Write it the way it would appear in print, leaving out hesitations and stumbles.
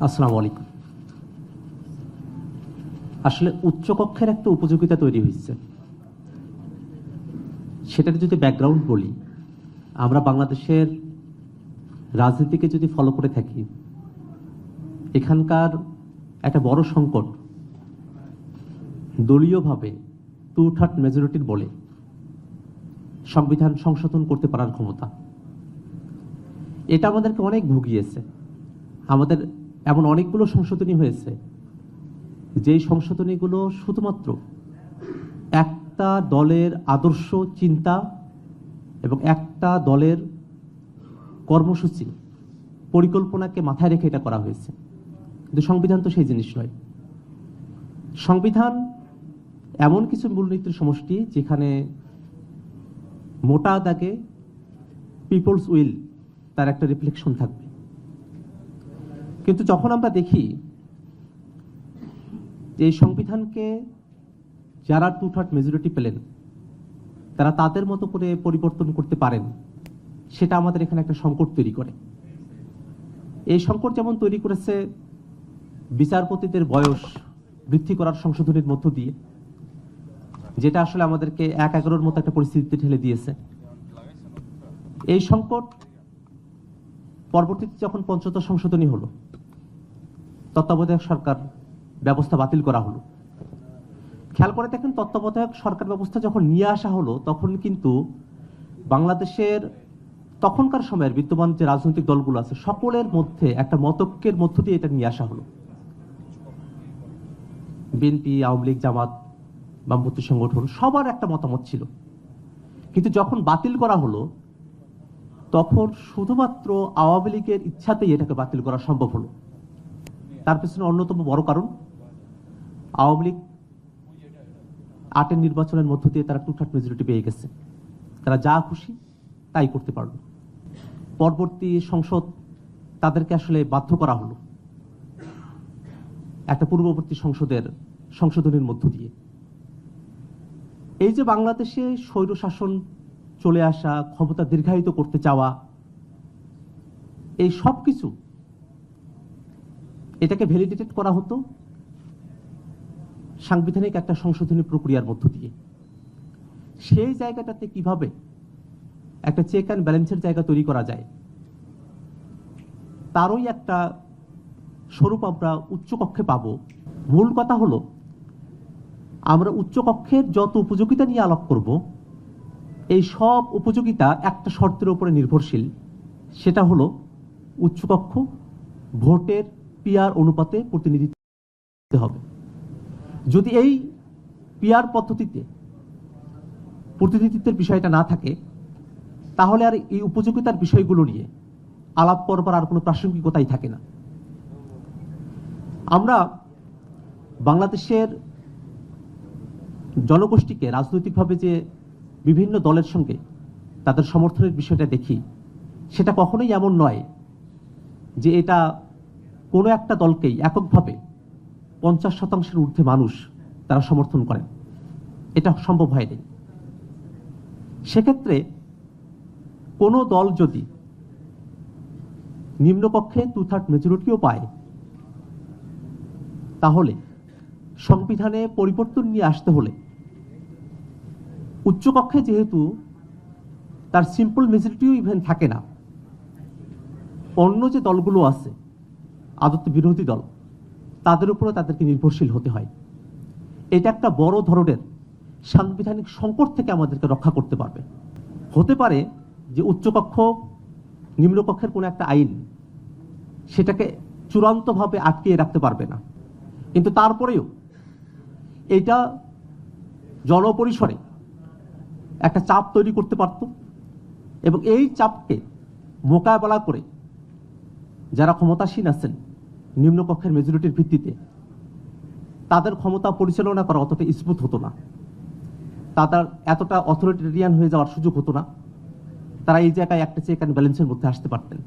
আসসালামু আলাইকুম। আসলে উচ্চকক্ষের একটা উপযোগিতা তৈরি হয়েছে, সেটার যদি ব্যাকগ্রাউন্ড বলি, আমরা বাংলাদেশের রাজনীতিকে যদি ফলো করে থাকি, এখানকার একটা বড় সংকট দলীয়ভাবে 2/3 মেজরিটির বলে সংবিধান সংশোধন করতে পারার ক্ষমতা। এটা আমাদেরকে অনেক ভুগিয়েছে। আমাদের এমন অনেকগুলো সংশোধনী হয়েছে যেই সংশোধনীগুলো শুধুমাত্র একটা দলের আদর্শ চিন্তা এবং একটা দলের কর্মসূচি পরিকল্পনাকে মাথায় রেখে এটা করা হয়েছে, কিন্তু সংবিধান তো সেই জিনিস নয়। সংবিধান এমন কিছু মূলনীতির সমষ্টি যেখানে মোটা দাগে পিপলস উইল তার একটা রিফ্লেকশন থাকবে। কিন্তু যখন আমরা দেখি যে এই সংবিধানকে যারা 2/3 মেজরিটি পেলেন তারা তাদের মতো করে পরিবর্তন করতে পারেন, সেটা আমাদের এখানে একটা সংকট তৈরি করে। এই সংকট যেমন তৈরি করেছে বিচারপতিদের বয়স বৃদ্ধি করার সংশোধনীর মধ্য দিয়ে, যেটা আসলে আমাদেরকে 1-11-র মতো একটা পরিস্থিতিতে ঠেলে দিয়েছে। এই সংকট পরবর্তীতে যখন ৫৫ সংশোধনী হলো, তত্ত্বাবধায়ক সরকার ব্যবস্থা বাতিল করা হলো। খেয়াল করে দেখেন, তত্ত্বাবধায়ক সরকার ব্যবস্থা যখন নিয়ে আসা হলো, তখন কিন্তু বাংলাদেশের তখনকার সময়ের বিদ্যমান যে রাজনৈতিক দলগুলো আছে সকলের মধ্যে একটা মতৈক্যের মধ্য দিয়ে এটা নিয়ে আসা হলো। বিএনপি, আওয়ামী লীগ, জামাত, বামপন্থী সংগঠন সবার একটা মতামত ছিল। কিন্তু যখন বাতিল করা হলো, তখন শুধুমাত্র আওয়ামী লীগের ইচ্ছাতেই এটাকে বাতিল করা সম্ভব হলো। তার পেছনে অন্যতম বড় কারণ, আওয়ামী লীগ 8-এর নির্বাচনের মধ্য দিয়ে তারা 2/3 মেজরিটি পেয়ে গেছে। তারা যা খুশি তাই করতে পারল। পরবর্তী সংসদ তাদেরকে আসলে বাধ্য করা হলো একটা পূর্ববর্তী সংসদের সংশোধনের মধ্য দিয়ে। এই যে বাংলাদেশে স্বৈরশাসন চলে আসা, ক্ষমতা দীর্ঘায়িত করতে চাওয়া, এই সব কিছু এটাকে ভ্যালিডেটেড করা হতো সাংবিধানিক একটা সংশোধনী প্রক্রিয়ার মধ্য দিয়ে। সেই জায়গাটাতে কিভাবে একটা চেক অ্যান্ড ব্যালেন্সের জায়গা তৈরি করা যায়, তারই একটা স্বরূপ আমরা উচ্চকক্ষে পাবো। মূল কথা হলো, আমরা উচ্চকক্ষের যত উপযোগিতা নিয়ে আলাপ করব, এই সব উপযোগিতা একটা শর্তের উপরে নির্ভরশীল। সেটা হলো উচ্চকক্ষ ভোটের পিআর অনুপাতে প্রতিনিধিত্ব হবে। যদি এই পিআর পদ্ধতিতে প্রতিনিধিত্বের বিষয়টা না থাকে, তাহলে আর এই উপযোগিতার বিষয়গুলো নিয়ে আলাপ করবার আর কোনো প্রাসঙ্গিকতাই থাকে না। আমরা বাংলাদেশের জনগোষ্ঠীকে রাজনৈতিকভাবে যে বিভিন্ন দলের সঙ্গে তাদের সমর্থনের বিষয়টা দেখি, সেটা কখনোই এমন নয় যে এটা কোনো একটা দলকেই এককভাবে 50% ঊর্ধ্বে মানুষ তারা সমর্থন করেন। এটা সম্ভব হয়নি। সেক্ষেত্রে কোনো দল যদি নিম্নকক্ষে 2/3 মেজরিটিও পায়, তাহলে সংবিধানে পরিবর্তন নিয়ে আসতে হলে উচ্চকক্ষে যেহেতু তার সিম্পল মেজরিটিও ইভেন থাকে না, অন্য যে দলগুলো আছে আদত বিরোধী দল, তাদের উপরে তাদেরকে নির্ভরশীল হতে হয়। এটা একটা বড় ধরনের সাংবিধানিক সংকট থেকে আমাদেরকে রক্ষা করতে পারবে। হতে পারে যে উচ্চকক্ষ নিম্নকক্ষের কোনো একটা আইন সেটাকে চূড়ান্তভাবে আটকিয়ে রাখতে পারবে না, কিন্তু তারপরেও এটা জনপরিসরে একটা চাপ তৈরি করতে পারত, এবং এই চাপকে মোকাবেলা করে যারা ক্ষমতাসীন আছেন নিম্নকক্ষের মেজরিটির ভিত্তিতে, তাদের ক্ষমতা পরিচালনা করা অতটা স্মুথ হতো না, তাদের এতটা অথরিটেরিয়ান হয়ে যাওয়ার সুযোগ হতো না। তারা এই জায়গায় একটা চেক অ্যান্ড ব্যালেন্সের মধ্যে আসতে পারতেন।